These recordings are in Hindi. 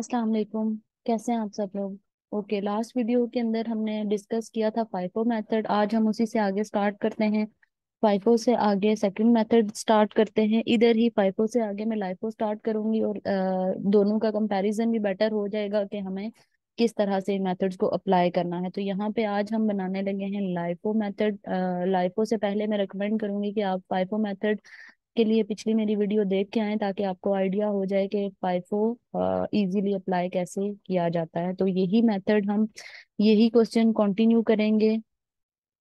अस्सलाम वालेकुम। कैसे हैं आप सब लोग? ओके, लास्ट वीडियो के अंदर हमने डिस्कस किया था फाइफो मेथड। आज हम उसी से आगे स्टार्ट करते हैं। फाइफो से आगे सेकंड मेथड स्टार्ट करते हैं। इधर ही फाइफो से आगे मैं लाइफो स्टार्ट करूंगी और दोनों का कंपैरिजन भी बेटर हो जाएगा कि हमें किस तरह से इन मेथड्स को अप्लाई करना है। तो यहाँ पे आज हम बनाने लगे हैं लाइफो मेथड। लाइफो से पहले मैं रिकमेंड करूंगी कि आप फाइफो मेथड के लिए पिछली मेरी वीडियो देख के आए, ताकि आपको आइडिया हो जाए कि फाइफो इजीली अप्लाई कैसे किया जाता है। तो यही मेथड हम, यही क्वेश्चन कंटिन्यू करेंगे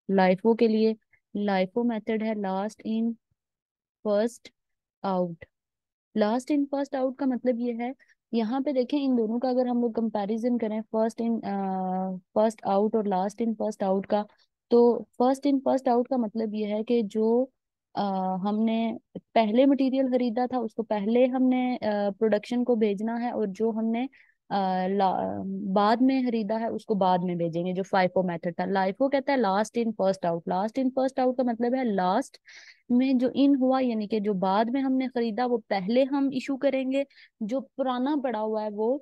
लाइफो के लिए। लाइफो मेथड है last in first out. Last in first out का मतलब ये है, यहाँ पे देखें इन दोनों का अगर हम लोग कंपैरिजन करें, फर्स्ट इन फर्स्ट आउट और लास्ट इन फर्स्ट आउट का, तो फर्स्ट इन फर्स्ट आउट का मतलब ये है कि जो अ, हमने पहले मटेरियल खरीदा था उसको पहले हमने प्रोडक्शन को भेजना है, और जो हमने बाद में खरीदा है उसको बाद में भेजेंगे, जो फाइफो मेथड था। लाइफो कहता है last in first out. Last in first out का मतलब है लास्ट में जो इन हुआ, यानी कि जो बाद में हमने खरीदा वो पहले हम इशू करेंगे, जो पुराना पड़ा हुआ है वो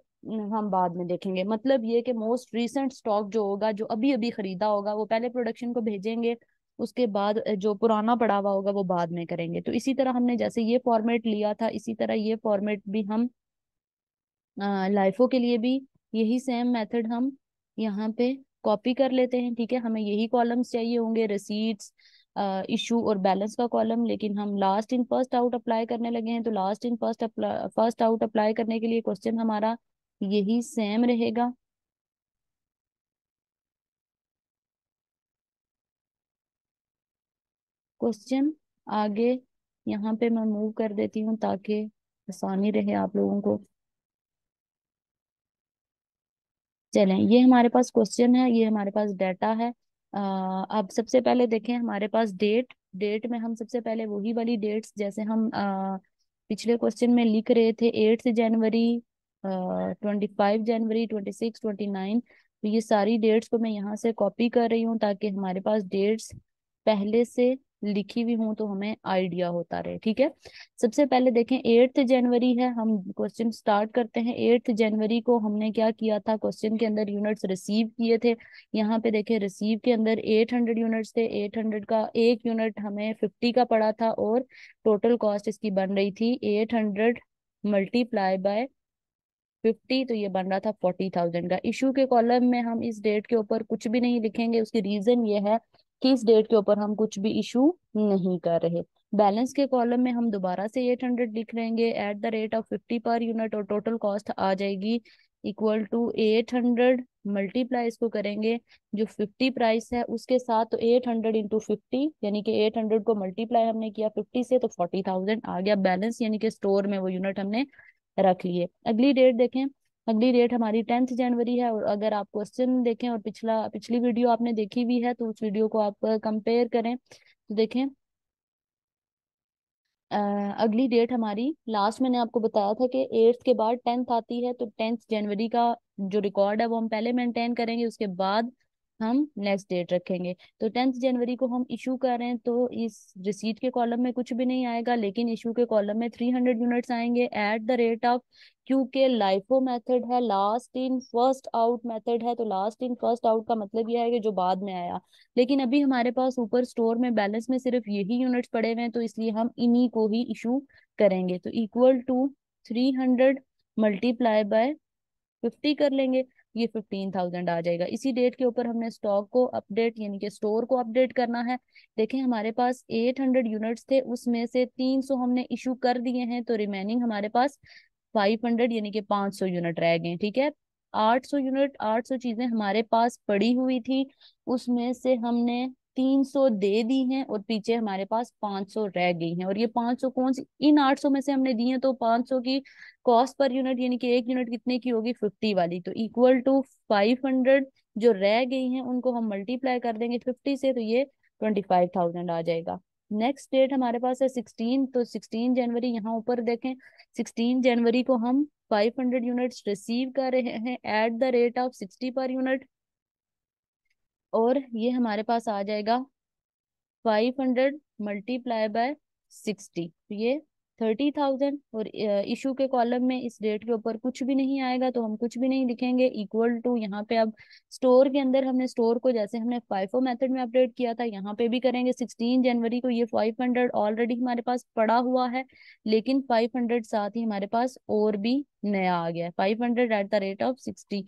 हम बाद में देखेंगे। मतलब ये कि मोस्ट रीसेंट स्टॉक जो होगा, जो अभी अभी खरीदा होगा, वो पहले प्रोडक्शन को भेजेंगे, उसके बाद जो पुराना पड़ा हुआ होगा वो बाद में करेंगे। तो इसी तरह हमने जैसे ये फॉर्मेट लिया था, इसी तरह ये फॉर्मेट भी हम लाइफो के लिए भी यही सेम मेथड हम यहाँ पे कॉपी कर लेते हैं। ठीक है, हमें यही कॉलम्स चाहिए होंगे, रिसीट्स, इशू और बैलेंस का कॉलम, लेकिन हम last in first out apply करने लगे हैं। तो last in first out apply करने के लिए क्वेश्चन हमारा यही सेम रहेगा। क्वेश्चन आगे यहाँ पे मैं मूव कर देती हूँ ताकि आसानी रहे आप लोगों को। चलें, ये हमारे पास क्वेश्चन है, ये हमारे पास डाटा है। अब सबसे पहले देखें हमारे पास डेट। डेट में हम सबसे पहले वही वाली डेट्स जैसे हम पिछले क्वेश्चन में लिख रहे थे, 8 जनवरी, 25 जनवरी, 26, 29। तो ये सारी डेट्स को मैं यहाँ से कॉपी कर रही हूँ ताकि हमारे पास डेट्स पहले से लिखी हुई हूँ तो हमें आइडिया होता रहे। ठीक है, सबसे पहले देखें 8 जनवरी है, हम क्वेश्चन स्टार्ट करते हैं। 8 जनवरी को हमने क्या किया था, क्वेश्चन के अंदर यूनिट्स रिसीव किए थे। यहाँ पे देखें रिसीव के अंदर 800 यूनिट्स थे। 800 का एक यूनिट हमें 50 का पड़ा था, और टोटल कॉस्ट इसकी बन रही थी 800 मल्टीप्लाई बाय 50, तो ये बन रहा था 40,000 का। इशू के कॉलम में हम इस डेट के ऊपर कुछ भी नहीं लिखेंगे, उसकी रीजन ये है कि इस डेट के ऊपर हम कुछ भी इशू नहीं कर रहे। बैलेंस के कॉलम में हम दोबारा से 800 लिख लेंगे at the rate of 50 per unit, और टोटल कॉस्ट आ जाएगी इक्वल टू 800 मल्टीप्लाई, इसको करेंगे जो 50 प्राइस है उसके साथ, तो 800 इंटू 50, यानी कि 800 को मल्टीप्लाई हमने किया 50 से, तो 40,000 आ गया बैलेंस, यानी कि स्टोर में वो यूनिट हमने रख लिए। अगली डेट देखें, अगली डेट हमारी 10 जनवरी है। और अगर आप क्वेश्चन देखें और पिछली वीडियो आपने देखी भी है तो उस वीडियो को आप कंपेयर करें तो देखें अ, अगली डेट हमारी, लास्ट मैंने आपको बताया था कि 8th के बाद 10th आती है, तो 10 जनवरी का जो रिकॉर्ड है वो हम पहले मेंटेन करेंगे, उसके बाद हम नेक्स्ट डेट रखेंगे। तो 10 जनवरी को हम इशू कर रहे हैं, तो इस रिसीट के कॉलम में कुछ भी नहीं आएगा, लेकिन इशू के कॉलम में 300 यूनिट्स आएंगे एट द रेट ऑफ, क्योंकि लाइफो मेथड है last in first out method है, तो लास्ट इन फर्स्ट आउट का मतलब यह है कि जो बाद में आया। लेकिन अभी हमारे पास ऊपर स्टोर में बैलेंस में सिर्फ यही यूनिट्स पड़े हुए हैं, तो इसलिए हम इन्हीं को ही इशू करेंगे। तो इक्वल टू 300 मल्टीप्लाई बाय 50 कर लेंगे, ये 15,000 आ जाएगा। इसी डेट के ऊपर हमने स्टॉक को अपडेट, यानी कि स्टोर को अपडेट करना है। देखें हमारे पास 800 यूनिट्स थे, उसमें से 300 हमने इशू कर दिए हैं, तो रिमेनिंग हमारे पास 500 यानी कि 500 यूनिट रह गए। ठीक है, 800 यूनिट, 800 चीजें हमारे पास पड़ी हुई थी, उसमें से हमने 300 दे दी हैं, और पीछे हमारे पास 500 रह गई हैं। और ये 500 कौन सी, इन 800 में से हमने दी हैं, तो 500 की कॉस्ट पर यूनिट, यानी कि एक यूनिट कितने की होगी, 50 वाली, तो इक्वल टू 500 जो रह गई हैं उनको हम मल्टीप्लाई कर देंगे 50 से, तो ये 25,000 आ जाएगा। नेक्स्ट डेट हमारे पास है 16, तो 16 जनवरी, यहाँ ऊपर देखें 16 जनवरी को हम 500 यूनिट्स रिसीव कर रहे हैं at the rate of 60 per unit, और ये हमारे पास आ जाएगा 500 मल्टीप्लाई बाय 60, तो ये 30,000, और इशू के कॉलम में इस डेट के ऊपर कुछ भी नहीं आएगा तो हम कुछ भी नहीं लिखेंगे, इक्वल टू यहाँ पे अब स्टोर के अंदर हमने स्टोर को जैसे हमने फाइफो मेथड में अपडेट किया था यहाँ पे भी करेंगे। 16 जनवरी को ये 500 ऑलरेडी हमारे पास पड़ा हुआ है, लेकिन 500 साथ ही हमारे पास और भी नया आ गया है, 500 @ 60।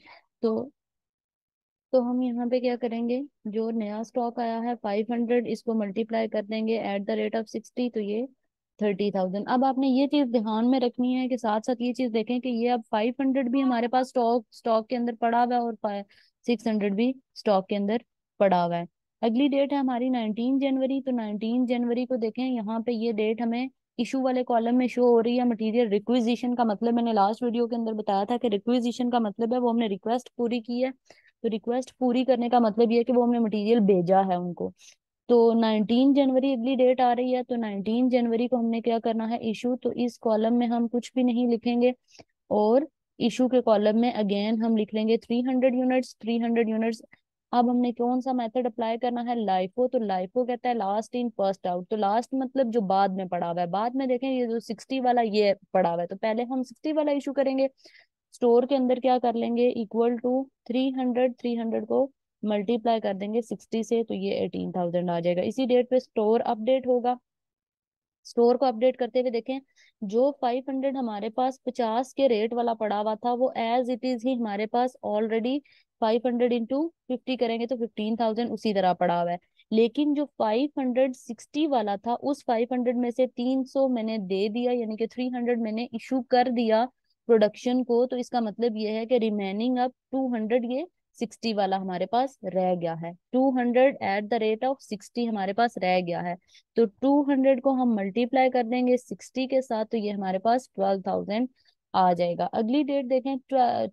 तो हम यहाँ पे क्या करेंगे, जो नया स्टॉक आया है 500, इसको मल्टीप्लाई कर देंगे @60, तो ये 30,000। अब आपने ये चीज ध्यान में रखनी है कि साथ साथ ये चीज देखें कि ये अब 500 भी हमारे पास स्टॉक स्टॉक के अंदर पड़ा हुआ है, और 600 भी स्टॉक के अंदर पड़ा हुआ है। अगली डेट है हमारी 19 जनवरी। तो 19 जनवरी को देखें, यहाँ पे ये डेट हमें इशू वाले कॉलम में शो हो रही है। मटेरियल रिक्विजिशन का मतलब मैंने लास्ट वीडियो के अंदर बताया था कि रिक्विजिशन का मतलब है वो हमने रिक्वेस्ट पूरी की है। तो रिक्वेस्ट पूरी करने का मतलब ये है कि वो हमने मटेरियल भेजा है उनको। तो 19 जनवरी अगली डेट आ रही है, तो 19 जनवरी को हमने क्या करना है, इशू। तो इस कॉलम में हम कुछ भी नहीं लिखेंगे, और इशू के कॉलम में अगेन हम लिख लेंगे 300 यूनिट्स, 300 यूनिट्स। अब हमने कौन सा मेथड अप्लाई करना है, लाइफो। तो लाइफो कहता है लास्ट इन फर्स्ट आउट। तो लास्ट मतलब जो बाद में पड़ा हुआ है, बाद में देखें ये जो 60 वाला ये पड़ा हुआ है, तो पहले हम 60 वाला इशू करेंगे। स्टोर के अंदर क्या कर लेंगे, इक्वल टू 300, 300 को मल्टीप्लाई कर देंगे 60 से, तो ये 18,000 आ जाएगा। इसी डेट पे स्टोर अपडेट होगा। स्टोर को अपडेट करते हुए देखें, जो 500 हमारे पास 50 के रेट वाला पड़ा हुआ था वो एज इट इज ही हमारे पास ऑलरेडी 500 × 50 करेंगे तो 15,000 उसी तरह पड़ा हुआ है। लेकिन जो 560 वाला था, उस 500 में से 300 मैंने दे दिया, यानी कि 300 मैंने इशू कर दिया प्रोडक्शन को। तो इसका मतलब ये है कि रिमेनिंग अब 200 ये 60 वाला हमारे पास रह गया है, 200 @ 60 हमारे पास रह गया है। तो 200 को हम मल्टीप्लाई कर देंगे 60 के साथ, तो ये हमारे पास 12,000 आ जाएगा। अगली डेट देखें,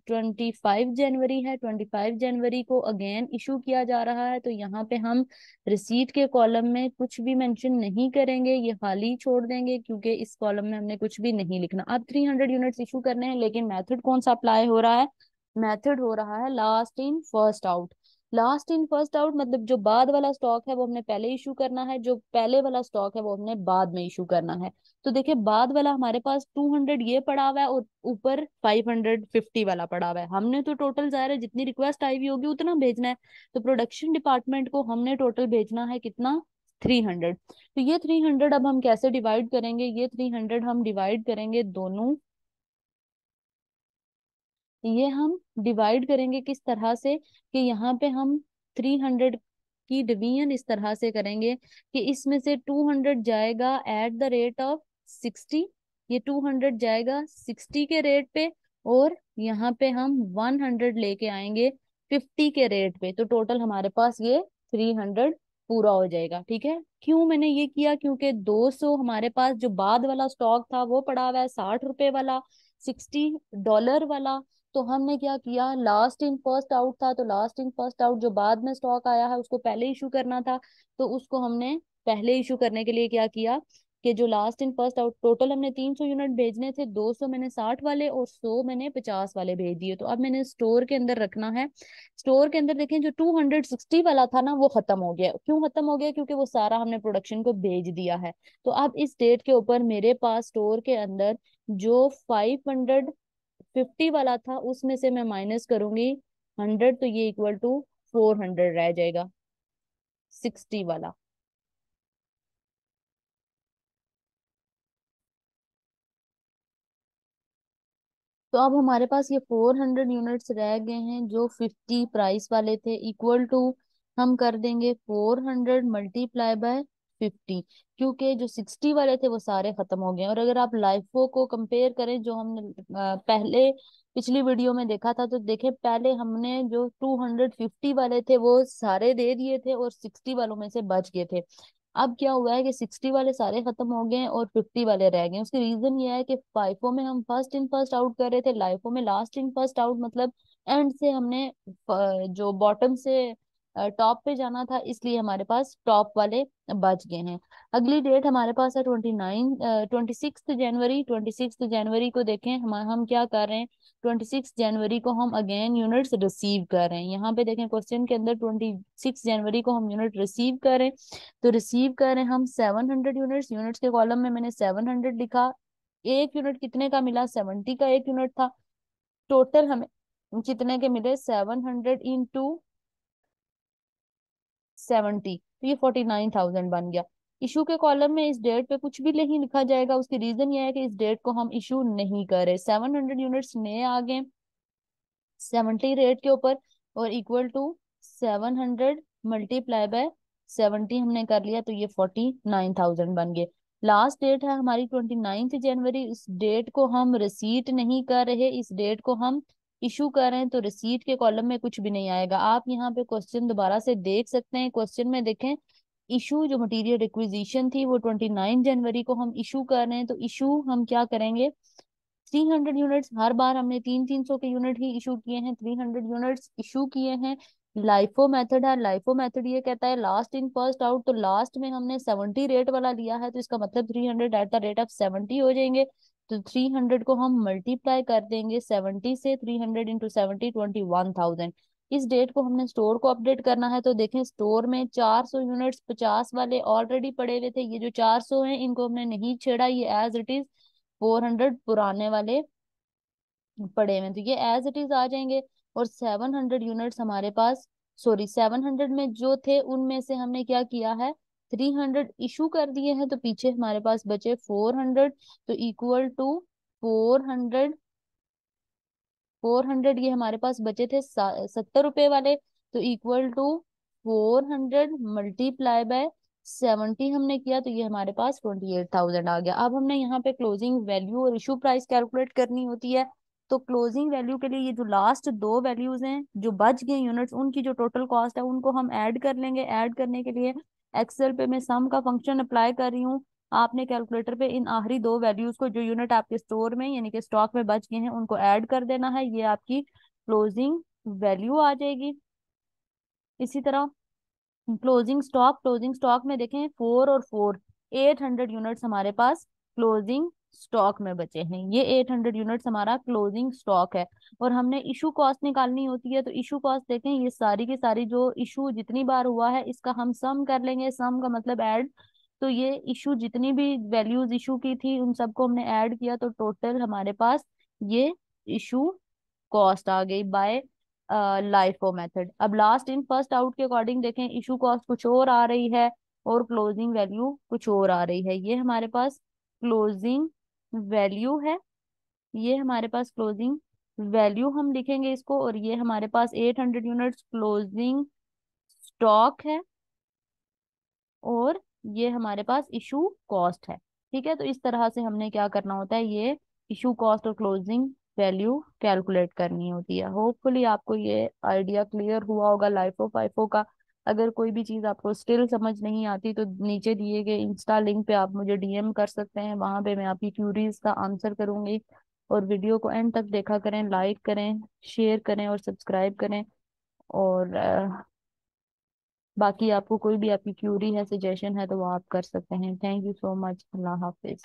25 जनवरी है। 25 जनवरी को अगेन इशू किया जा रहा है, तो यहाँ पे हम रिसीट के कॉलम में कुछ भी मेंशन नहीं करेंगे, ये खाली छोड़ देंगे, क्योंकि इस कॉलम में हमने कुछ भी नहीं लिखना। अब 300 यूनिट्स इशू करने हैं, लेकिन मेथड कौन सा अप्लाई हो रहा है, मेथड हो रहा है last in first out. Last in first out मतलब जो बाद वाला स्टॉक है वो हमने पहले इशू करना है, जो पहले वाला स्टॉक है वो हमने बाद में इशू करना है। तो देखिए, बाद वाला हमारे पास 200 ये पड़ा हुआ है, और ऊपर 550 वाला पड़ा हुआ है। हमने तो टोटल ज़ाहिर है जितनी रिक्वेस्ट आई हुई होगी उतना भेजना है। तो प्रोडक्शन डिपार्टमेंट को हमने टोटल भेजना है कितना, 300। तो ये 300 अब हम कैसे डिवाइड करेंगे, ये 300 हम डिवाइड करेंगे दोनों, ये हम डिवाइड करेंगे किस तरह से, कि यहाँ पे हम 300 की डिवीजन इस तरह से करेंगे कि इसमें से 200 जाएगा @60। ये 200 जाएगा 60 के रेट पे, और यहाँ पे हम 100 लेके आएंगे 50 के रेट पे। तो टोटल हमारे पास ये 300 पूरा हो जाएगा। ठीक है, क्यों मैंने ये किया, क्योंकि 200 हमारे पास जो बाद वाला स्टॉक था वो पड़ा हुआ है 60 रुपए वाला, $60 वाला। तो हमने क्या किया, लास्ट इन फर्स्ट आउट था, तो लास्ट इन फर्स्ट आउट जो बाद में स्टॉक आया है उसको पहले इशू करना था। तो उसको हमने पहले इशू करने के लिए क्या किया, कि जो last in first out, total हमने 300 यूनिट भेजने थे, 200 मैंने 60 वाले और 100 मैंने 50 वाले भेज दिए। तो अब मैंने स्टोर के अंदर रखना है। स्टोर के अंदर देखें, जो 260 वाला था ना वो खत्म हो गया। क्यों खत्म हो गया, क्योंकि वो सारा हमने प्रोडक्शन को भेज दिया है। तो अब इस डेट के ऊपर मेरे पास स्टोर के अंदर जो 550 वाला था उसमें से मैं माइनस करूंगी 100, तो ये इक्वल टू 400 रह जाएगा, 60 वाला। तो अब हमारे पास ये 400 यूनिट्स रह गए हैं जो 50 प्राइस वाले थे, इक्वल टू हम कर देंगे 400 × 50, क्योंकि जो 60 वाले थे वो सारे खत्म हो गए हैं। और अगर आप लाइफो को कंपेयर करें, जो हमने पहले पिछली वीडियो में देखा था, तो देखें पहले हमने जो 250 वाले थे वो सारे दे दिए थे, और 60 वालों में से बच गए थे। अब क्या हुआ है कि 60 वाले सारे खत्म हो गए हैं और 50 वाले रह गए हैं। उसकी रीजन ये है कि फाइफो में हम फर्स्ट इन फर्स्ट आउट कर रहे थे, लाइफो में लास्ट इन फर्स्ट आउट, मतलब एंड से हमने जो बॉटम से टॉप पे जाना था, इसलिए हमारे पास टॉप वाले बच गए हैं। अगली डेट हमारे पास है 26 जनवरी। 26 जनवरी को देखें, हम क्या कर रहे हैं, 26 जनवरी को हम अगेन यूनिट्स रिसीव कर रहे हैं। यहाँ पे देखें क्वेश्चन के अंदर 26 जनवरी को हम यूनिट रिसीव कर रहे हैं। तो रिसीव कर रहे हैं हम 700 यूनिट्स, यूनिट्स के कॉलम में मैंने 700 लिखा, एक यूनिट कितने का मिला, 70 का एक यूनिट था। टोटल हमें कितने के मिले, 700 इंटू 70, तो ये 49,000 बन गया। इशू के कॉलम में इस डेट पे कुछ भी नहीं लिखा जाएगा, उसकी रीजन ये है कि इस डेट को हम इशू नहीं कर रहे। 700 यूनिट्स नए आ गए 70 रेट के ऊपर, और इक्वल टू 700 मल्टीप्लाई बाय 70 हमने कर लिया, तो ये 49,000 बन गए। लास्ट डेट है हमारी 29 जनवरी, इस डेट को हम रिसीट नहीं कर रहे, इस डेट को हम इशू कर रहे हैं, तो रिसीट के कॉलम में कुछ भी नहीं आएगा। आप यहाँ पे क्वेश्चन दोबारा से देख सकते हैं, क्वेश्चन में देखें, इशू जो मटेरियल रिक्विजिशन थी वो 29 जनवरी को हम इशू कर रहे हैं, तो इशू हम क्या करेंगे, 300 यूनिट्स। हर बार हमने 300 के यूनिट ही इशू किए हैं, 300 यूनिट्स इशू किए हैं। लाइफो मेथड है, लाइफो मेथड ये कहता है लास्ट इन फर्स्ट आउट, तो लास्ट में हमने 70 रेट वाला लिया है, तो इसका मतलब 300 एट द रेट ऑफ 70 हो जाएंगे। तो 300 को हम मल्टीप्लाई कर देंगे 70 से, 300 इंटू 70 21,000। इस डेट को हमने स्टोर को अपडेट करना है, तो देखें स्टोर में 400 यूनिट्स 50 वाले ऑलरेडी पड़े हुए थे, ये जो 400 हैं इनको हमने नहीं छेड़ा, ये एज इट इज 400 पुराने वाले पड़े हुए हैं, तो ये एज इट इज आ जाएंगे। और 700 यूनिट्स हमारे पास, सॉरी 700 में जो थे उनमें से हमने क्या किया है, 300 इशू कर दिए हैं, तो पीछे हमारे पास बचे 400, तो इक्वल टू 400, 400 ये हमारे पास बचे थे 70 रुपए वाले, तो इक्वल टू 400 मल्टीप्लाई बाय 70 हमने किया, तो ये हमारे पास 28,000 आ गया। अब हमने यहाँ पे क्लोजिंग वैल्यू और इशू प्राइस कैलकुलेट करनी होती है। तो क्लोजिंग वैल्यू के लिए ये जो लास्ट दो वैल्यूज हैं जो बच गए यूनिट्स, उनकी जो टोटल कॉस्ट है उनको हम ऐड कर लेंगे। ऐड करने के लिए एक्सेल पे मैं सम का फंक्शन अप्लाई कर रही हूँ। आपने कैलकुलेटर पे इन आखिरी दो वैल्यूज को, जो यूनिट आपके स्टोर में यानी कि स्टॉक में बच गए हैं, उनको ऐड कर देना है, ये आपकी क्लोजिंग वैल्यू आ जाएगी। इसी तरह क्लोजिंग स्टॉक, क्लोजिंग स्टॉक में देखें 4 और 4, 800 यूनिट्स हमारे पास क्लोजिंग स्टॉक में बचे हैं, ये 800 यूनिट्स हमारा क्लोजिंग स्टॉक है। और हमने इशू कॉस्ट निकालनी होती है, तो इशू कॉस्ट देखें, ये सारी की सारी जो इशू जितनी बार हुआ है इसका हम सम कर लेंगे, सम का मतलब ऐड। तो ये इशू जितनी भी वैल्यूज इशू की थी उन सबको हमने ऐड किया, तो टोटल हमारे पास ये इशू कॉस्ट आ गई बाय लाइफो मेथड। अब लास्ट इन फर्स्ट आउट के अकॉर्डिंग देखें, इशू कॉस्ट कुछ और आ रही है और क्लोजिंग वैल्यू कुछ और आ रही है। ये हमारे पास क्लोजिंग वैल्यू है, ये हमारे पास क्लोजिंग वैल्यू हम लिखेंगे इसको, और ये हमारे पास 800 यूनिट्स क्लोजिंग स्टॉक है, और ये हमारे पास इशू कॉस्ट है। ठीक है, तो इस तरह से हमने क्या करना होता है, ये इशू कॉस्ट और क्लोजिंग वैल्यू कैलकुलेट करनी होती है। होपफुली आपको ये आइडिया क्लियर हुआ होगा लाइफो फाइफो का। अगर कोई भी चीज आपको स्टिल समझ नहीं आती तो नीचे दिए गए इंस्टा लिंक पे आप मुझे डीएम कर सकते हैं, वहां पे मैं आपकी क्यूरीज का आंसर करूंगी। और वीडियो को एंड तक देखा करें, लाइक करें, शेयर करें और सब्सक्राइब करें। और बाकी आपको कोई भी आपकी क्यूरी है, सजेशन है, तो वो आप कर सकते हैं। Thank you so much, Allah Hafiz.